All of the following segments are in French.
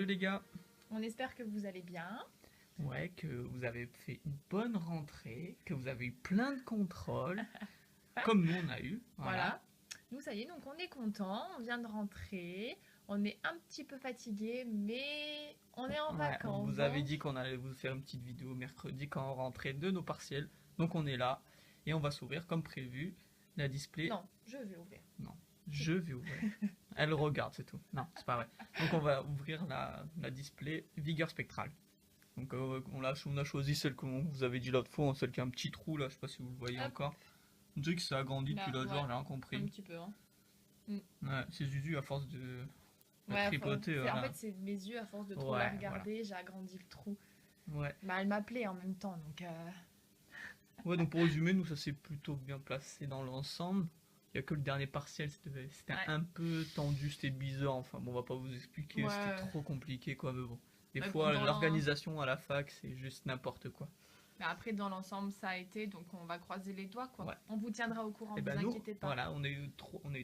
Salut les gars. On espère que vous allez bien. Ouais, que vous avez fait une bonne rentrée, que vous avez eu plein de contrôles, comme nous on a eu. Voilà. Nous, ça y est, donc on est content, on vient de rentrer. On est un petit peu fatigué, mais on est en Ouais, on vacances. vous avait dit qu'on allait vous faire une petite vidéo mercredi quand on rentrait de nos partiels. Donc on est là et on va s'ouvrir comme prévu la display. Non, je vais ouvrir. Non, je vais ouvrir. Elle regarde, c'est tout. Non, c'est pas vrai. Donc on va ouvrir la display vigueur spectrale. Donc on a choisi celle que vous avez dit l'autre fois, celle qui a un petit trou là, je sais pas si vous le voyez Hop. encore. On dirait que ça a grandi depuis Là, l'autre jour, ouais, j'ai rien un compris. petit peu. Hein. Ouais, c'est Zuzu à force de Ouais, tripoter. en Voilà. fait, c'est mes yeux, à force de trop Ouais, la regarder, j'ai agrandi le trou. Ouais. Bah, elle m'appelait en même temps, donc... Ouais, donc pour résumer, nous ça s'est plutôt bien placé dans l'ensemble. Il y a que le dernier partiel, c'était Ouais. un peu tendu, c'était bizarre. Enfin, bon, on va pas vous expliquer, Ouais. c'était trop compliqué quoi, mais bon. Des Mais fois, dans l'organisation à la fac, c'est juste n'importe quoi. Mais après, dans l'ensemble, ça a été, donc on va croiser les doigts, quoi. Ouais. On vous tiendra au courant, Et vous ben nous, inquiétez pas. voilà, on a eu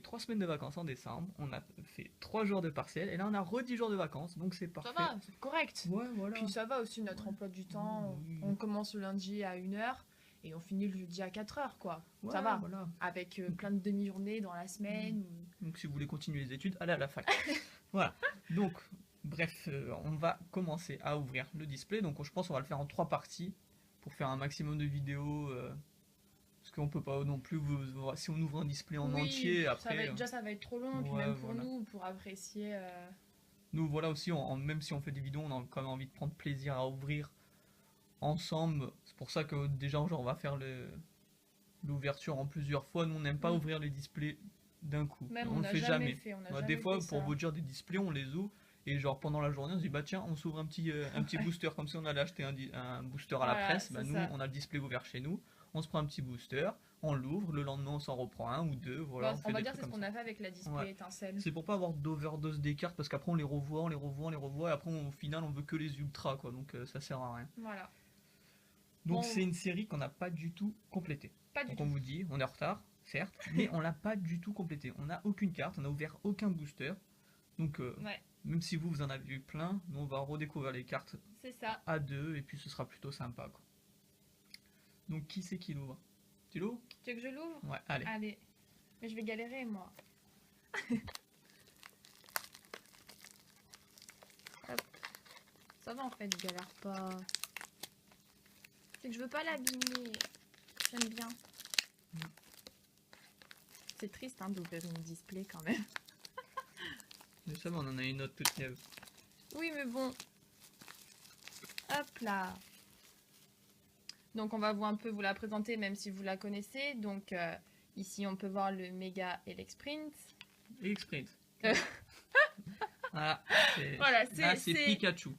3 semaines de vacances en décembre, on a fait 3 jours de partiel, et là on a 10 jours de vacances, donc c'est Ça parfait. va, c'est correct. Ouais, voilà. Puis ça va aussi, notre emploi du temps. Oui. On commence le lundi à 1h et on finit le jeudi à 4h, quoi. Ouais, Ça va. voilà. Avec plein de demi-journées dans la semaine. Donc si vous voulez continuer les études, allez à la fac. Voilà. Donc, bref, on va commencer à ouvrir le display. Donc je pense qu'on va le faire en 3 parties pour faire un maximum de vidéos. Parce qu'on peut pas non plus, si on ouvre un display en Oui, entier, après... déjà ça va être trop long. Puis ouais, même pour voilà. nous, pour apprécier... Nous, voilà aussi, même si on fait des vidéos, on a quand même envie de prendre plaisir à ouvrir ensemble. C'est pour ça que déjà, genre, on va faire l'ouverture en plusieurs fois. Nous, on n'aime pas ouvrir les displays d'un coup. Même on on le n'a fait jamais jamais. fait. On a Ouais, jamais des fois, fait pour ça. vous dire des displays, on les ouvre. Et genre pendant la journée, on se dit bah tiens, on s'ouvre un petit booster comme si on allait acheter un booster à la Voilà, presse. Bah c'est nous, ça. on a le display ouvert chez nous. On se prend un petit booster, on l'ouvre. Le lendemain, on s'en reprend un ou deux. Voilà, Bon, on fait on va des dire trucs c'est ce comme qu'on ça. a fait avec la display Ouais. étincelle. C'est pour pas avoir d'overdose des cartes parce qu'après on les revoit, on les revoit, on les revoit et après au final on veut que les ultras quoi, donc ça sert à rien. Voilà. Donc Bon, c'est une série qu'on n'a pas du tout complétée. pas du Donc tout. on vous dit, on est en retard, certes, mais on l'a pas du tout complétée. On n'a aucune carte, on n'a ouvert aucun booster. Donc Ouais, même si vous en avez eu plein, nous on va redécouvrir les cartes c'est ça. à deux et puis ce sera plutôt sympa quoi. Donc qui c'est qui l'ouvre? Tu l'ouvres? Tu veux que je l'ouvre? Ouais, allez. Allez. Mais je vais galérer, moi. Hop. Ça va en fait, je galère pas. C'est que je veux pas l'abîmer. J'aime bien. C'est triste hein, d'ouvrir une display quand même. Mais ça va, on en a une autre toute neuve. Oui, mais bon. Hop là. Donc on va un peu vous la présenter même si vous la connaissez. Donc ici on peut voir le Mega Elexprint. Et X-Print. Euh. Voilà, Voilà, là c'est c'est- Pikachu.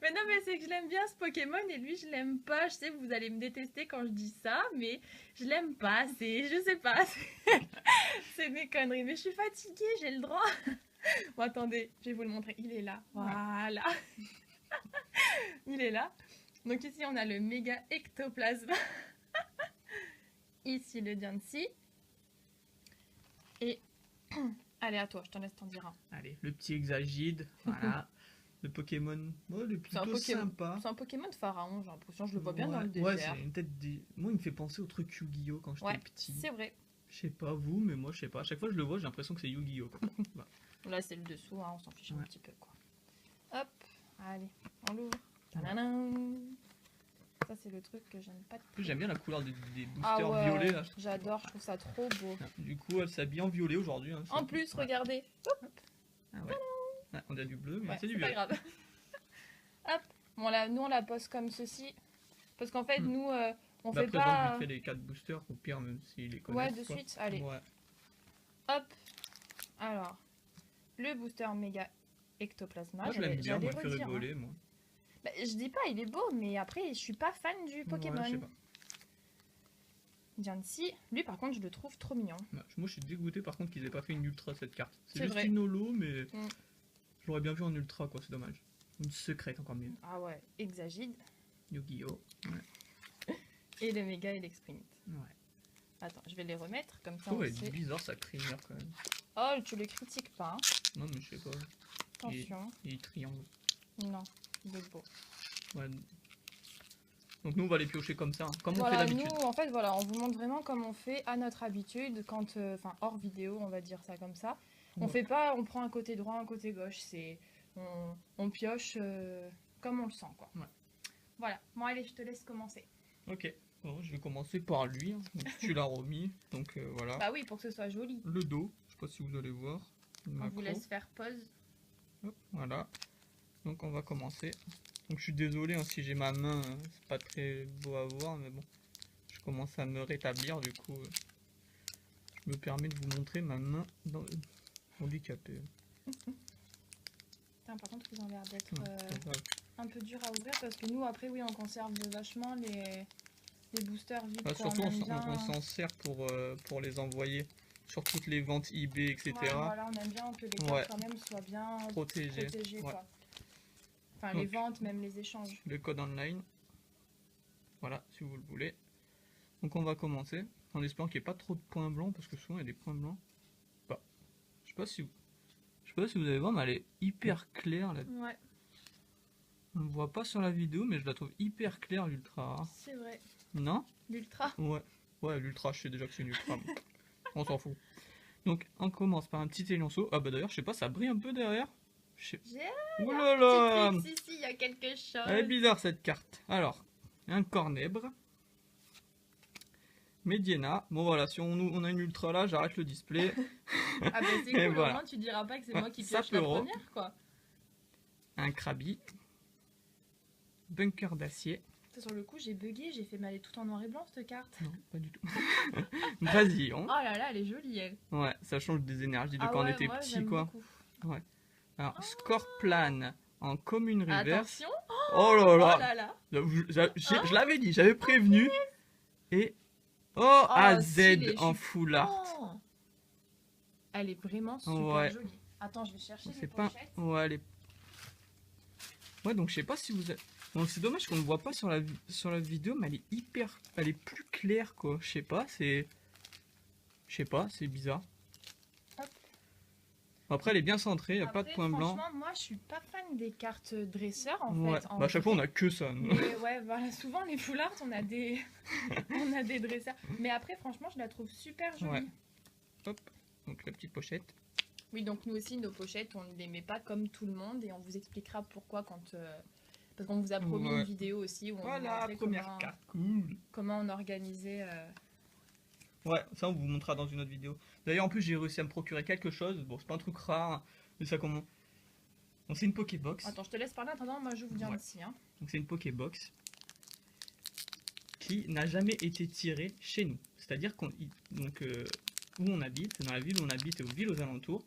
Mais non, mais c'est que je l'aime bien ce Pokémon et lui je l'aime pas. Je sais que vous allez me détester quand je dis ça, mais je l'aime pas. Je sais pas. C'est mes conneries. Mais je suis fatiguée, j'ai le droit. Bon, attendez, je vais vous le montrer. Il est là. Voilà. Il est là. Donc ici on a le Méga Ectoplasme. Ici le Diancie. Et allez à toi, je t'en laisse t'en dire un. Allez, le petit Exagide, voilà. Le Pokémon, ouais, il est C'est un plutôt Pokémon. sympa. C'est un Pokémon de pharaon, j'ai l'impression. Je le vois bien Ouais, dans le ouais, désert. c'est une tête Moi, il me fait penser au truc Yu-Gi-Oh quand j'étais Ouais, petit. c'est vrai. Je sais pas vous, mais moi, je sais pas. À chaque fois que je le vois, j'ai l'impression que c'est Yu-Gi-Oh. quoi. Voilà. Là, c'est le dessous, hein, on s'en fiche un Ouais. petit peu, quoi. Hop, allez, on l'ouvre. Tadadam. Ça, c'est le truc que j'aime pas de En plus, j'aime bien la couleur des boosters Ah ouais, violets. Là, je trouve j'adore, je trouve ça trop beau. ça- Du coup, elle s'habille en violet aujourd'hui. Hein, En plus, ouais. regardez. Ah ouais. Ouais, on a du bleu, mais Ouais, c'est du c'est pas violet. grave. Hop, bon, là, nous, on la pose comme ceci. Parce qu'en fait, nous, on Bah, fait après, pas... vite fait les 4 boosters, au pire, même s'ils les connaissent. Ouais, de quoi. suite, allez. Ouais. Hop, alors, le booster Méga Ectoplasma. Moi, je l'aime bien, j'allais moi, il me fait redire, hein. rigoler, moi. Bah, je dis pas, il est beau, mais après, je suis pas fan du Pokémon. Ouais, je sais pas. Diancie, lui, par contre, je le trouve trop mignon. Bah, moi, je suis dégoûté par contre qu'ils aient pas fait une ultra cette carte. C'est C'est juste vrai. une holo, mais Mm. je l'aurais bien vu en ultra, quoi, c'est dommage. Une secrète, encore mieux. Ah ouais, Exagide. Yu-Gi-Oh! Et le Méga Elexprint. Ouais. Attends, je vais les remettre, comme Je ça trouve on elle est sait. bizarre sa crinière quand même. Oh, tu le critiques pas, hein. Non, mais je sais pas. Attention. Et triangle. Non, il est beau. Ouais. Donc nous on va les piocher comme ça, hein, comme on fait Voilà, d'habitude. nous, en fait, voilà, on vous montre vraiment comme on fait à notre habitude, quand, enfin, hors vidéo, on va dire ça comme ça. On Ouais. fait pas, on prend un côté droit, un côté gauche, c'est, on pioche comme on le sent, quoi. Ouais. Voilà. Bon, allez, je te laisse commencer. Ok, bon, je vais commencer par lui, hein. Donc, tu l'as remis, donc voilà. Bah oui, pour que ce soit joli. Le dos, je sais pas si vous allez voir. Une On macro. vous laisse faire pause. Hop, voilà. Donc on va commencer. Donc je suis désolé hein, si j'ai ma main, c'est pas très beau à voir, mais bon. Je commence à me rétablir, du coup. Je me permets de vous montrer ma main handicapée. Putain, par contre, ils ont l'air d'être Ouais, c'est grave. un peu durs à ouvrir parce que nous, après, oui, on conserve vachement les boosters vides. Bah, quoi. surtout, On aime bien- on s'en sert pour les envoyer sur toutes les ventes eBay, etc. Ouais, voilà, on aime bien que les cartes Ouais. quand même soient bien Protégées. protégées, Ouais. quoi. Enfin, les Donc. ventes, même les échanges. Le code online. Voilà, si vous le voulez. Donc on va commencer en espérant qu'il n'y ait pas trop de points blancs parce que souvent il y a des points blancs. Bah, je sais pas si vous allez voir, mais elle est hyper claire. Là. Ouais, On ne voit pas sur la vidéo, mais je la trouve hyper claire l'ultra rare. c'est vrai. Non? L'ultra. Ouais, l'ultra, je sais déjà que c'est une ultra. On s'en fout. Donc on commence par un petit élanceau. Ah bah d'ailleurs, je sais pas, ça brille un peu derrière. J'ai Ouh là là! si, il y a quelque chose. Elle est bizarre cette carte. Alors, un cornèbre. Mediana. Bon voilà, si on a une ultra là, j'arrête le display. Ah bah c'est Et cool, voilà. au moins tu diras pas que c'est Ouais, moi qui ça pioche la peut re. première, quoi. Un Krabi. Bunker d'acier. Sur le coup, j'ai bugué, j'ai fait mal tout en noir et blanc cette carte. Non, pas du tout. Brasillon. Oh là là, elle est jolie, elle. Ouais, ça change des énergies de Ah quand on ouais, était moi, petit, j'aime quoi. beaucoup. Alors, Scorplan en commune reverse. Attention. Oh là Oh là, là là. Je l'avais dit, j'avais prévenu. Et oh, AZ stylé, en je suis- full art. Oh. Elle est vraiment super Ouais. jolie. Attends, je vais chercher les C'est pas. pochettes. Ouais, elle est. Ouais, donc je sais pas si vous. Bon, c'est dommage qu'on ne voit pas sur la vidéo, mais elle est hyper. Elle est plus claire, quoi. Je sais pas, c'est. Je sais pas, c'est bizarre. Hop. Après, elle est bien centrée, il a pas de Après, point blanc. Franchement, moi, je suis pas fan des cartes dresseurs, en Ouais, fait. bah, à chaque fois, on a que ça. nous. Mais ouais, voilà, souvent les full art, on a des, on a des dresseurs. Mais après, franchement, je la trouve super jolie. Ouais. Hop, donc la petite pochette. Oui, donc nous aussi, nos pochettes, on ne les met pas comme tout le monde et on vous expliquera pourquoi quand. Parce qu'on vous a promis Ouais. une vidéo aussi où on vous Voilà, montrait première carte, cool. comment on organisait. Ouais, ça on vous montrera dans une autre vidéo. D'ailleurs, en plus, j'ai réussi à me procurer quelque chose. Bon, c'est pas un truc rare, mais ça comment. Donc, c'est une Pokébox. Attends, je te laisse parler. En attendant, moi, je vous viens Ouais. d'ici. Hein. Donc, c'est une Pokébox qui n'a jamais été tirée chez nous. C'est-à-dire qu'on. Donc, où on habite, dans la ville où on habite et aux villes aux alentours,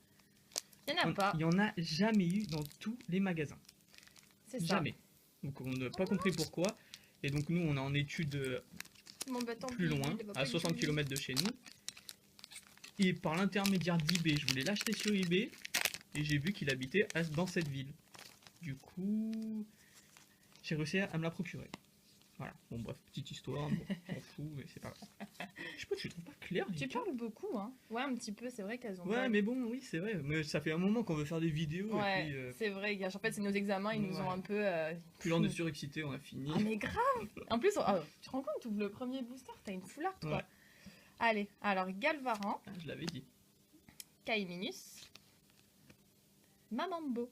Il n'y en a pas. il y en a jamais eu dans tous les magasins. C'est ça. Jamais. Donc, on n'a pas compris pourquoi. Et donc, nous, on est en études Bon, bah, tant plus pis, loin, il va pas à du 60 tout. km de chez nous. Et par l'intermédiaire d'eBay, je voulais l'acheter sur eBay et j'ai vu qu'il habitait dans cette ville. Du coup, j'ai réussi à me la procurer. Voilà, bon bref, petite histoire, bon, on s'en fout, mais c'est pas grave. Je sais pas, tu trouves pas clair les Tu cartes parles beaucoup, hein. Ouais, un petit peu, c'est vrai qu'elles ont. Ouais, pas- mais bon, oui, c'est vrai. Mais ça fait un moment qu'on veut faire des vidéos Ouais, et puis, c'est vrai. En fait, c'est nos examens, ils nous ont Ouais. un peu. puis là on est surexcité, on a fini. Ah, mais grave. En plus, tu te rends compte, tu ouvres le premier booster, t'as une full art, quoi. Ouais. Allez, alors Galvaran, Ah, je l'avais dit. Kaiminus, Mamambo.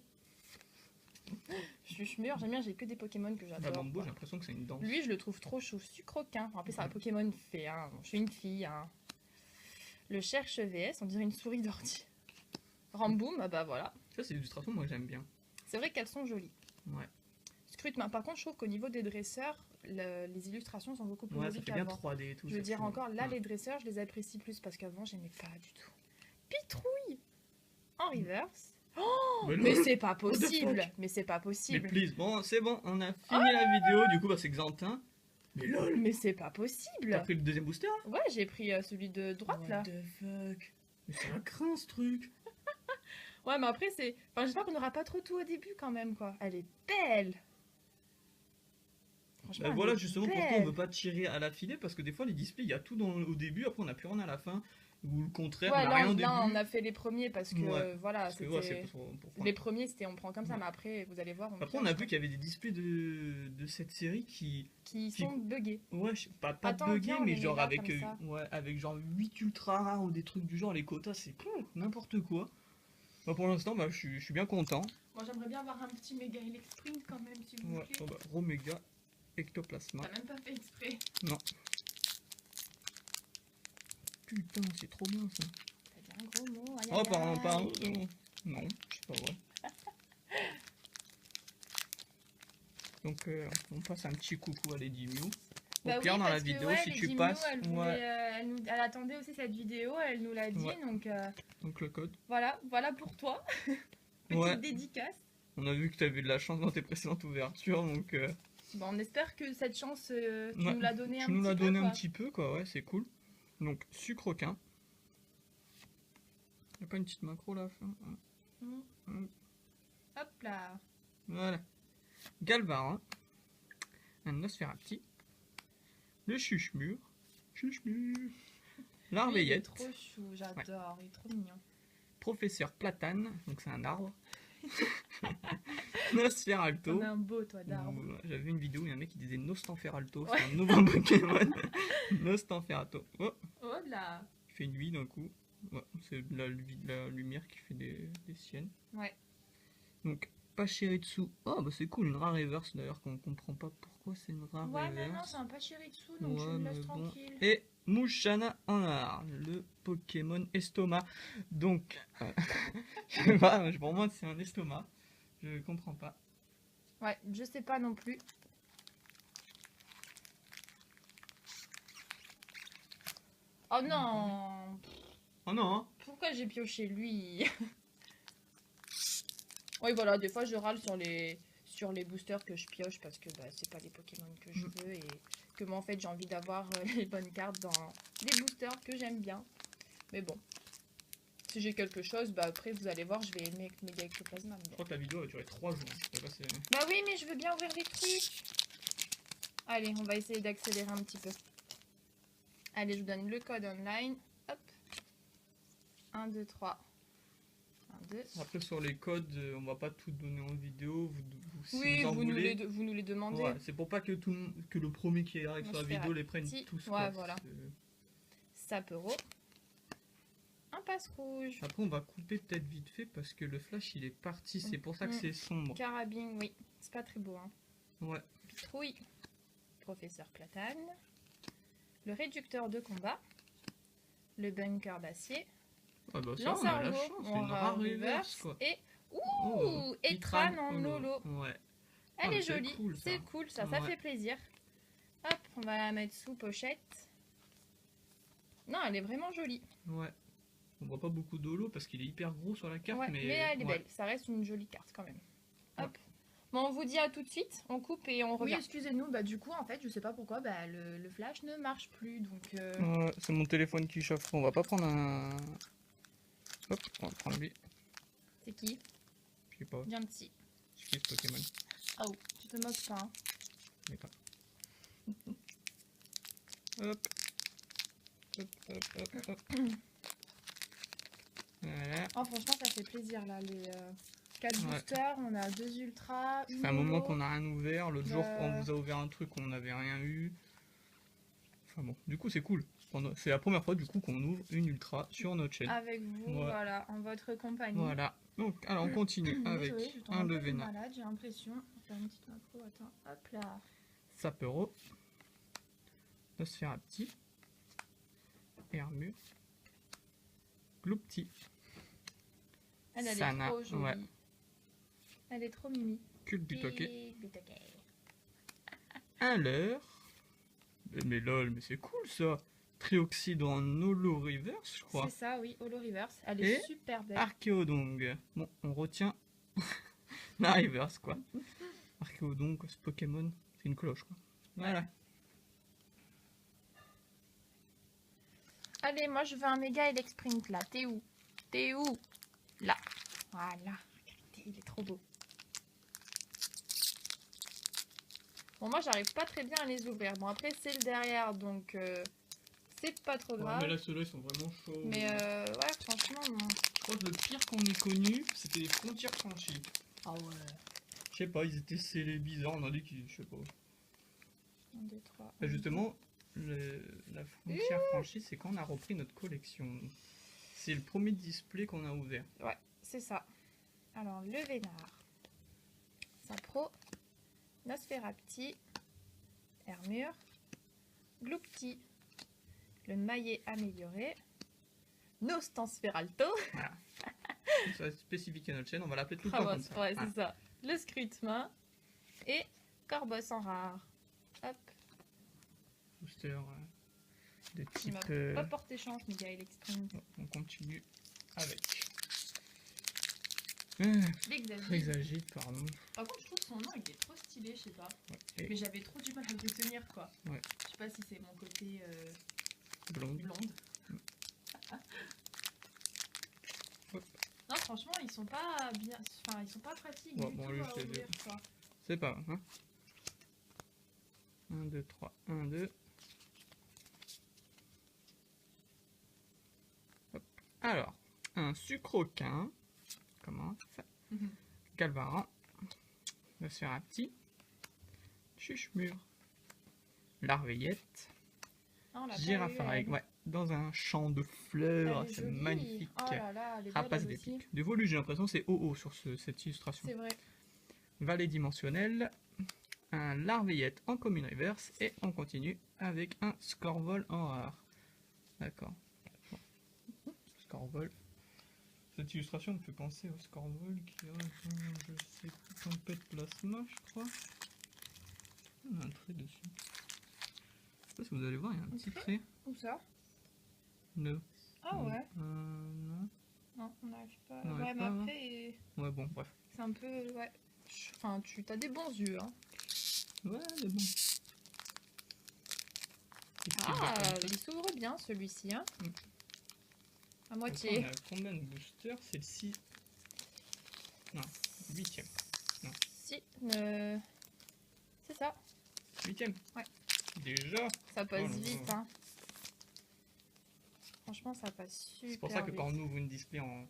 Je suis meilleure, j'aime bien, j'ai que des Pokémon que La j'adore. bambo, quoi. j'ai l'impression que c'est une danse. Lui, je le trouve trop chou, sucroquin. En plus, c'est un Pokémon fait, hein. Je suis une fille, hein. Le Cherche VS, on dirait une souris d'ordi. Ramboum, ah bah voilà. Ça, c'est l'illustration, moi j'aime bien. C'est vrai qu'elles sont jolies. Ouais, Scrutman. Par contre, je trouve qu'au niveau des dresseurs, les illustrations sont beaucoup plus ouais ça jolies fait bien qu'avant. 3D et tout. Je ça veux dire fait- encore, là, Ouais. les dresseurs, je les apprécie plus parce qu'avant, j'aimais pas du tout. Pitrouille en reverse. Mais Mais non. c'est pas the possible. fuck Mais c'est pas Mais possible. please, bon, c'est bon, on a fini la vidéo, du coup, bah, c'est Xantin. Mais lol, Mais c'est pas t'as possible. pris le deuxième booster là Ouais, j'ai pris celui de droite là. What the fuck. Mais c'est un crin ce truc. Ouais, mais après, c'est. Enfin, j'espère qu'on n'aura pas trop tout au début quand même, quoi. Elle est belle. Franchement, elle Voilà, est justement, pourquoi on belle. veut pas tirer à l'affilée? Parce que des fois, les displays, il y a tout au début, après, on n'a plus rien à la fin. Ou le contraire, on Ouais, n'a rien au là, on début. a fait les premiers parce que Ouais, voilà, parce que ouais, c'est c'était. pour prendre. Les premiers, c'était on prend comme ça, Ouais. mais après, vous allez voir, on Après, on a pioche, vu quoi. qu'il y avait des displays de cette série Qui qui sont buggés. ouais, pas Attends, buggés, viens, on mais les met genre là, avec, comme ça. ouais, avec genre 8 ultra rares ou des trucs du genre, les quotas, c'est n'importe quoi. Bah, pour l'instant, bah, je suis bien content. Moi, j'aimerais bien avoir un petit méga Electring quand même, s'il vous Ouais, plaît. oh bah, Romega Ectoplasma. T'as même pas fait exprès. Non. Putain, c'est trop bien ça. T'as dit un gros mot. Aïe, Oh, aïe, pardon. aïe. Non, c'est pas vrai. Donc, on passe un petit coucou à Lady Mew. Au Bah pire, oui, dans la parce que, vidéo, ouais, si Lady tu Mew, passes. elle, Ouais, voulait, elle attendait aussi cette vidéo, elle nous l'a dit, Ouais. donc donc le code. voilà pour toi. Petite Ouais. dédicace. On a vu que tu avais de la chance dans tes précédentes ouvertures, donc Bon, on espère que cette chance, tu Ouais, nous l'as donnée un tu nous petit l'as peu, donné quoi. un petit peu, quoi, ouais, c'est cool. Donc, sucrequin. Y'a pas une petite macro là à la fin? Hop là. Voilà. Galvarin. Un Nosferati. Le Chuchemur. Chuchemur. Lui, il est L'arveillette. trop chou, j'adore, il est trop mignon. Professeur Platane. Donc, c'est un arbre. Nosferalto. On a un beau toit d'arbre. J'avais vu une vidéo où il y a un mec qui disait Nostanferalto. Ouais. C'est un nouveau Pokémon. Nostanferalto. Oh, Oh là. il fait nuit d'un coup. Ouais, c'est la lumière qui fait des siennes. Ouais. Donc, Pachirisu. Oh, bah c'est cool, une rare reverse d'ailleurs, qu'on comprend pas pourquoi c'est une rare Ouais, mais non, reverse. c'est un Pachirisu, donc je Ouais, me laisse mais bon. tranquille. Et Mouchana en art, le Pokémon estomac. Donc, je sais pas, pour moi c'est un estomac. Je comprends pas. Ouais, je sais pas non plus. Oh non. Oh non, hein. Pourquoi j'ai pioché lui? Oui, voilà, des fois je râle sur les boosters que je pioche parce que bah, c'est pas les Pokémon que je veux et que moi en fait j'ai envie d'avoir les bonnes cartes dans des boosters que j'aime bien. Mais bon, si j'ai quelque chose, bah après vous allez voir, je vais aimer Mega Ectoplasma. Je crois que la vidéo va durer 3 jours. Je sais pas si- Bah oui, mais je veux bien ouvrir les trucs. Allez, on va essayer d'accélérer un petit peu. Allez, je vous donne le code online. Hop. 1, 2, 3. 1, 2. Après sur les codes, on va pas tout donner en vidéo. Si Oui, vous en voulez. vous nous les demandez. Ouais, c'est pour pas que que le premier qui arrive sur la vidéo les prenne Nosferatu. tous. Ouais, quoi. voilà. Sapero. Un passe rouge. Après, on va couper peut-être vite fait parce que le flash il est parti. C'est pour ça que c'est sombre. Carabine, oui. C'est pas très beau, hein. Ouais. Pitrouille. Professeur Platane. Le réducteur de combat. Le bunker d'acier. Ah bah ça, on a la chance. C'est une rare reverse quoi. Et. Ouh, Oh, Etran en holo. Ouais. Elle Ah, est mais c'est jolie. cool, ça. C'est cool, ça Ouais. fait plaisir. Hop, on va la mettre sous pochette. Non, elle est vraiment jolie. Ouais. On voit pas beaucoup d'holo parce qu'il est hyper gros sur la carte, Ouais, mais elle est ouais. belle. Ça reste une jolie carte quand même. Hop. Ouais. Bon, on vous dit à tout de suite. On coupe et on revient. Oui, excusez-nous, bah du coup, en fait, je sais pas pourquoi, bah le flash ne marche plus, donc... Ouais, c'est mon téléphone qui chauffe. On va pas prendre un. Hop, on va prendre lui. C'est qui? Je sais pas. Gentil. C'est qui ce Pokémon? Oh, tu te moques pas. Hein. Je sais pas. Hop. Hop, hop, hop, hop. Voilà. Oh, franchement, ça fait plaisir là. Les 4 Ouais. boosters, on a 2 ultras. Ça fait un moment qu'on a rien ouvert. L'autre jour, Bah. on vous a ouvert un truc, on n'avait rien eu. Enfin bon, du coup, c'est cool. C'est la première fois du coup qu'on ouvre une ultra sur notre chaîne. Avec vous, Ouais. voilà, en votre compagnie. Voilà. Donc, alors on continue avec Désolée, je tombe un peu Levena malade, j'ai l'impression. On va faire une petite macro, attends, hop là. Sapero, Nosferati, Hermur, Gloupti, Elle est Sana, trop jolie. ouais. Elle est trop mimi. Culbutoke, Butoke. un leurre. Mais lol, mais c'est cool ça. Trioxyde en holo reverse, je crois. C'est ça, oui, Holo Reverse. Elle Et est super belle. Archéodong. Bon, on retient la reverse quoi. Archéodong, ce Pokémon, c'est une cloche quoi. Voilà. Allez, moi je veux un méga Elexprint là. T'es où? T'es où? Là. Voilà. Regardez, il est trop beau. Bon, moi, j'arrive pas très bien à les ouvrir. Bon, après, c'est le derrière, donc c'est pas trop Ouais, grave. mais là, ceux-là, ils sont vraiment chauds. Mais ouais, franchement, non. Je crois que le pire qu'on ait connu, c'était les frontières franchies. Ah ouais. Je sais pas, ils étaient scellés bizarres, on a dit qu'ils. Je sais pas. 1, 2, 3. Bah, justement, la frontière franchie, c'est quand on a repris notre collection. C'est le premier display qu'on a ouvert. Ouais, c'est ça. Alors, le Vénard. Sapro. Nosferapti. Hermure. Gloupti. Le maillet amélioré. Nostansferalto. Voilà. Ça va être spécifique à notre chaîne, on va l'appeler tout le temps Crabos, comme ça. ouais, Ah. c'est ça. Le Scrutemain. Et Corbos en rare. Hop. Booster de Il type. m'a pas porté chance, Miguel Extreme. On continue avec. L'exagile. Pardon. Par contre, je trouve que son nom il est trop stylé, je sais pas. Ouais. Et Mais j'avais trop du mal à le retenir, quoi. Ouais. Je sais pas si c'est mon côté blonde. blonde. Hop. Non, franchement, ils sont pas bien. Enfin, ils sont pas pratiques Ouais, du bon, tout lui, à je l'ai ouvrir, dit. quoi. C'est pas, hein. 1, 2, 3, 1, 2. Hop. Alors, un sucroquin. Comment ça? Galvaran. Nosferapti. Chuchemure. Larveillette. Ah, on l'a pas Girafe eu, à règle, ouais, dans un champ de fleurs, Elle est c'est jolie. magnifique. Oh là là, elle est belle, Rapace elle des aussi. pics. Du volu, j'ai l'impression que c'est OO sur cette illustration. C'est vrai. Vallée dimensionnelle, un larveillette en commune reverse et on continue avec un scorvol en rare. D'accord. Scorvol. Cette illustration me fait penser au scorvol qui a, je sais, tempête plasma, je crois. Il y a un trait dessus. Je sais pas si vous allez voir, il y a un petit trait. Où ça? Ne. Ah ouais. Non. Non, on n'arrive pas. On Ouais, n'arrive mais pas, après, Ouais, bon, bref. c'est un peu. Ouais. Enfin, tu as des bons yeux, hein. Ouais, mais bon. Ah, il s'ouvre bien celui-ci, hein. Mm. À moitié. On a combien de boosters? C'est le 6. Non, 8ème. Si, c'est ça. 8ème. Ouais. Déjà. Ça passe Oh là vite, là. hein. Franchement, ça passe super C'est pour ça que vite. quand on ouvre une display en.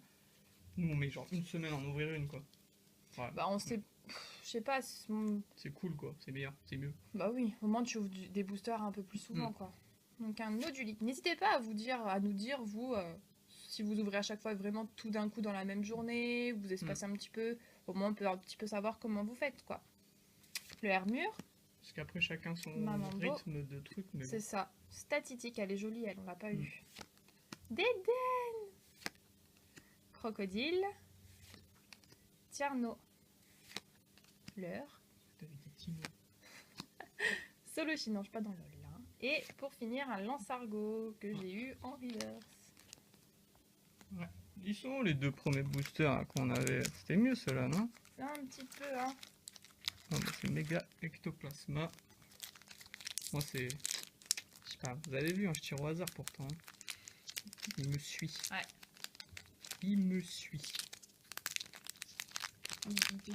Nous, on met genre une semaine à en ouvrir une, quoi. Ouais. Bah, on sait. Je sais pas. C'est cool, quoi. C'est meilleur. C'est mieux. Bah oui, au moins tu ouvres des boosters un peu plus souvent, quoi. Donc un nodulique. N'hésitez pas à nous dire, vous, si vous ouvrez à chaque fois vraiment tout d'un coup dans la même journée, vous espacez un petit peu, au moins on peut un petit peu savoir comment vous faites, quoi. Le Hermure, Parce qu'après, chacun son Mamambo. rythme de truc. Mais c'est bon. ça. Statitique, elle est jolie, elle, on l'a pas eu. Dédène. Crocodile. Tierno. Leurre. T'avais des petits mots. Solochi, non, je suis pas dans LOL là. Et pour finir, un Lansargot que j'ai eu en reverse. Ils sont où, les deux premiers boosters là, qu'on avait? C'était mieux ceux-là, non? Un petit peu, hein. Non, mais c'est méga ectoplasma. Moi, c'est. Je sais pas, vous avez vu, hein, je tire au hasard pourtant. Il me suit. Ouais. Il me suit. Il te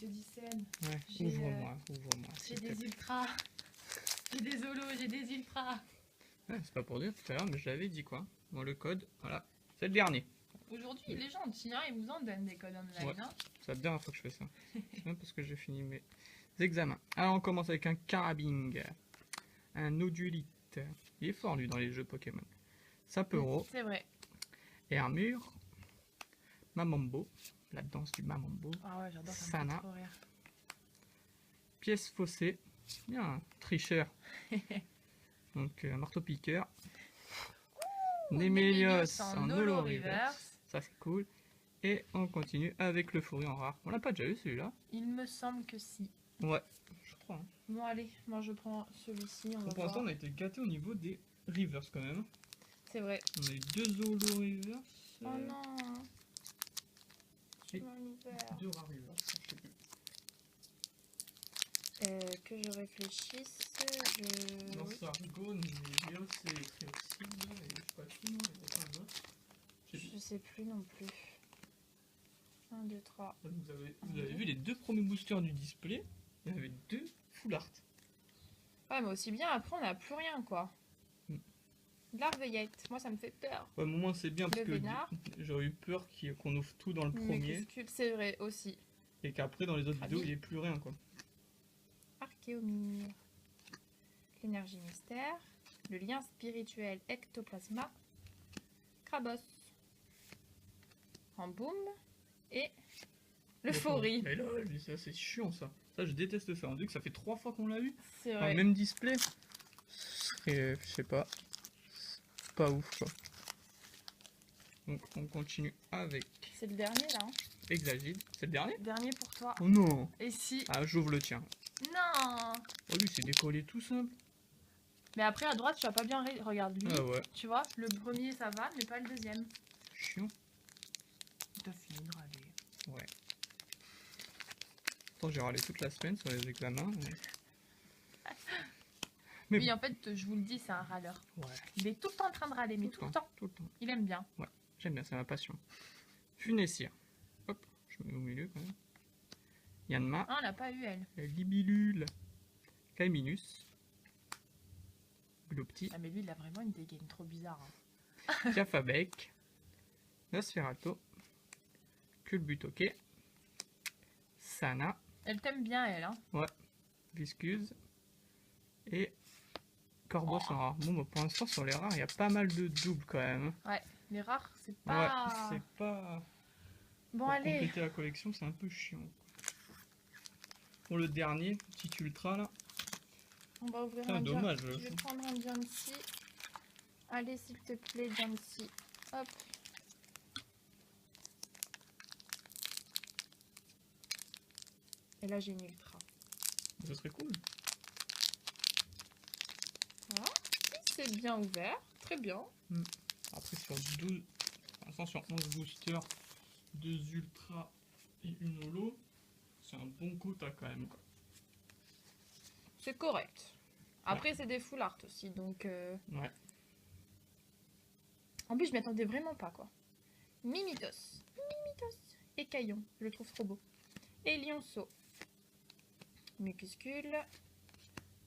dit scène. Ouais, J'ai, ouvre-moi, ouvre-moi. J'ai s'il te des plaît. ultras. J'ai des holos, j'ai des ultras. Ouais, c'est pas pour dire tout à l'heure, mais je l'avais dit quoi. Bon, le code, voilà. C'est le dernier. Aujourd'hui, les gens, tiens, ils vous en donnent des codes online, Ouais. hein. C'est la dernière fois que je fais ça. C'est même parce que j'ai fini mes examens. Alors, on commence avec un carabing. Un odulite. Il est fort, lui, dans les jeux Pokémon. Sapero. C'est vrai. Hermure. Mamambo. La danse du Mamambo. Ah ouais, j'adore ça. Sana. Me fait trop rire. Pièce faussée. Bien, un tricheur. Donc, un marteau-piqueur. Némélios en holo reverse. Ça, c'est cool. Et on continue avec le fourri en rare. On l'a pas déjà eu celui-là? Il me semble que si. Ouais, je crois. Hein. Bon, allez, moi je prends celui-ci. On va Pour l'instant, voir. on a été gâtés au niveau des reverse quand même. C'est vrai. On a eu 2 holo reverse. Oh non. Et Sur l'univers. 2 rares reverse. Je sais plus. Que je réfléchisse. Dans Oui. Sargo, Némélios et Trioxide. Et je sais pas qui, non, il y avait plein d'autres. Je sais plus. Je sais plus non plus. 1, 2, 3. Vous avez vu les deux premiers boosters du display. Il y en avait 2 full art. Ouais, mais aussi bien, après, on n'a plus rien, quoi. Mm. L'Arveillette, moi, ça me fait peur. Ouais, mais au moins c'est bien parce Le que Vénard. j'aurais eu peur qu'on ouvre tout dans le premier Mucuscule, c'est vrai, aussi. et qu'après dans les autres Krabi. vidéos il n'y ait plus rien quoi. Archéomyre. L'énergie mystère. Le lien spirituel ectoplasma. Krabos. Ramboum. Et le Faury. Mais là, ça c'est chiant ça. Ça je déteste ça. On dit que ça fait 3 fois qu'on l'a eu. C'est Dans vrai. le même display. Ce serait, je sais pas. Pas ouf quoi. Donc on continue avec C'est le dernier, là. Hein. Exagide. C'est le dernier? Dernier pour toi. Oh non. Et si... Ah j'ouvre le tien. Non. Oh lui c'est décollé tout simple. Mais après, à droite, tu vas pas bien... Regarde, lui. Ah ouais. Tu vois, le premier, ça va, mais pas le deuxième. Chiant. T'as fini de râler. Ouais. Pourtant j'ai râlé toute la semaine sur les examens. Mais Oui, bon. en fait, je vous le dis, c'est un râleur. Ouais. Il est tout le temps en train de râler, mais tout le temps. Tout le temps. Il aime bien. J'aime bien, c'est ma passion. Funessir. Hop, je me mets au milieu quand même. Yanma, Ah, on l'a pas eu, elle. Libellule, Caiminus, Glopti, Ah, mais lui, il a vraiment une dégaine trop bizarre. Hein. Cafabek, Nosferatu, Culbutoke, Sana, Elle t'aime bien, elle. Hein. Viscuse et Corbeau en rare. Bon, bah, pour l'instant, sur les rares, il y a pas mal de doubles quand même. Les rares, c'est Ouais, pas... c'est pas. Bon, Pour allez. compléter la collection, c'est un peu chiant. Pour le dernier, petit ultra là. On va ouvrir Putain, un dommage. Je vais prendre un Jancy. Allez, s'il te plaît, Jancy. Hop. Et là, j'ai une ultra. Ce serait cool. Voilà. Si c'est bien ouvert, très bien. Après sur 12, pour l'instant sur 11 boosters, 2 ultras et une holo, c'est un bon quota quand même quoi. C'est correct. Après, c'est des full art aussi, donc... Ouais. En plus, je m'y attendais vraiment pas, quoi. Mimitos. Et Caillon, je le trouve trop beau. Et Lionceau. Mucuscule.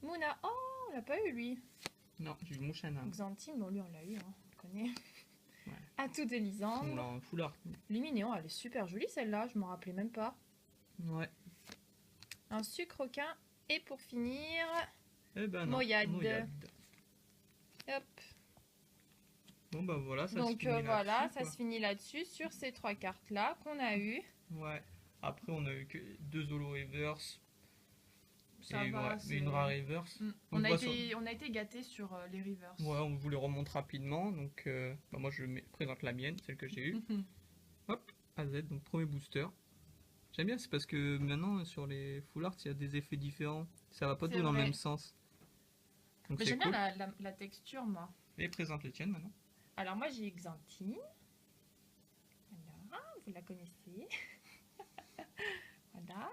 Mouna. Oh, on l'a pas eu, lui. Non, j'ai eu Mouchana. Xantine, bon, lui, on l'a eu, hein, on connaît. Ouais. Atout On Élisandre. l'a en full art. Luminéon, elle est super jolie, celle-là, je m'en rappelais même pas. Ouais. Un sucroquin. Et pour finir... Eh ben non. Moyade. Hop. Bon bah voilà, ça se Donc finit voilà, là-dessus, ça quoi. se finit là-dessus, sur ces 3 cartes-là qu'on a eues. Ouais. Après on a eu que 2 holo reverse. Ça et va, ouais, c'est- mais une rare reverse. On Donc, a bah, été gâtés sur les reverse. Ouais, on vous les remonte rapidement. Donc bah, moi je présente la mienne, celle que j'ai eue. Hop, AZ, donc premier booster. J'aime bien, c'est parce que maintenant sur les full art, il y a des effets différents. Ça va pas C'est tout dans le vrai. même sens. Donc Mais c'est j'aime cool. bien la texture, moi. Et présente les tiennes maintenant. Alors moi j'ai Xantine. Voilà, vous la connaissez. Voilà.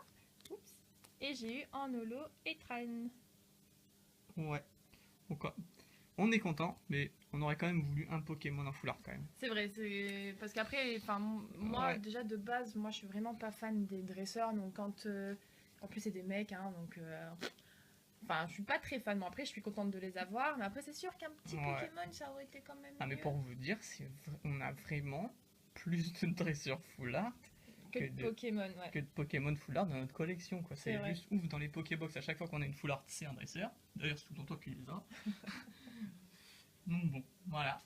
Oups. Et j'ai eu en holo Etran. Ouais. Donc on est content, mais on aurait quand même voulu un Pokémon en full art quand même. C'est vrai, c'est parce qu'après, enfin moi Ouais. déjà de base, moi je suis vraiment pas fan des dresseurs, donc quand en plus c'est des mecs, hein, donc enfin je suis pas très fan. Bon après je suis contente de les avoir, mais après c'est sûr qu'un petit Ouais. Pokémon ça aurait été quand même Ah mais mieux pour vous dire, on a vraiment plus de dresseurs full art que que de de- Pokémon, ouais. que de Pokémon full art dans notre collection quoi. C'est C'est vrai. juste ouf dans les Pokébox, à chaque fois qu'on a une full art, c'est un dresseur. D'ailleurs, c'est tout le temps toi qui les as. Donc bon, voilà.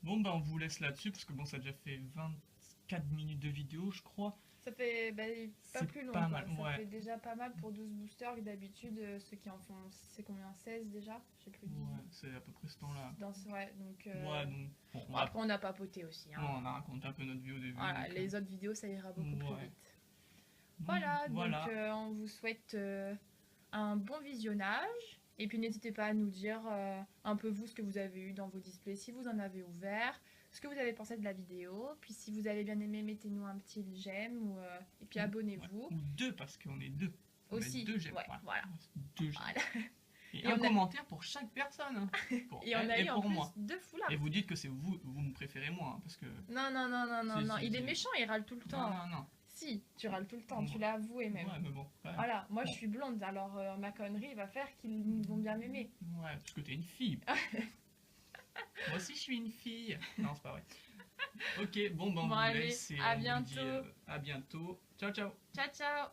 Bon ben on vous laisse là-dessus parce que bon ça a déjà fait 24 minutes de vidéo je crois. Ça fait pas C'est plus long, pas quoi. mal, Ça ouais. fait déjà pas mal pour 12 boosters que d'habitude ceux qui en font c'est combien 16 déjà, j'ai plus dit. Ouais, c'est à peu près ce temps-là. Ouais, donc Ouais, donc bon, bon, après on a papoté aussi, hein. on a raconté un peu notre vie au début. Voilà, donc, les autres vidéos ça ira beaucoup plus ouais. vite. Voilà, voilà. donc on vous souhaite un bon visionnage. Et puis n'hésitez pas à nous dire un peu vous ce que vous avez eu dans vos displays, si vous en avez ouvert, ce que vous avez pensé de la vidéo. Puis si vous avez bien aimé, mettez-nous un petit j'aime et puis abonnez-vous. Ou deux parce qu'on est deux. On Aussi, met deux j'aime. ouais, voilà. Deux j'aime. Voilà. Et Et un on a- commentaire pour chaque personne. Hein. Pour Et on elle a eu en pour plus moi. 2 foulards. Et vous dites que c'est vous me préférez moi. Hein, parce que. Non, Si, non, si, il est si. méchant, il râle tout le temps. Non. Si, tu râles tout le temps, Ouais. tu l'as avoué même. Ouais, mais bon. Ouais, Voilà, moi je suis blonde, alors ma connerie va faire qu'ils vont bien m'aimer. ouais, parce que t'es une fille. Moi aussi, je suis une fille. Non, c'est pas vrai. Ok, bon, ben, on Bon, vous allez, laisse et à on vous dit bientôt. à bientôt. Ciao, ciao. Ciao, ciao!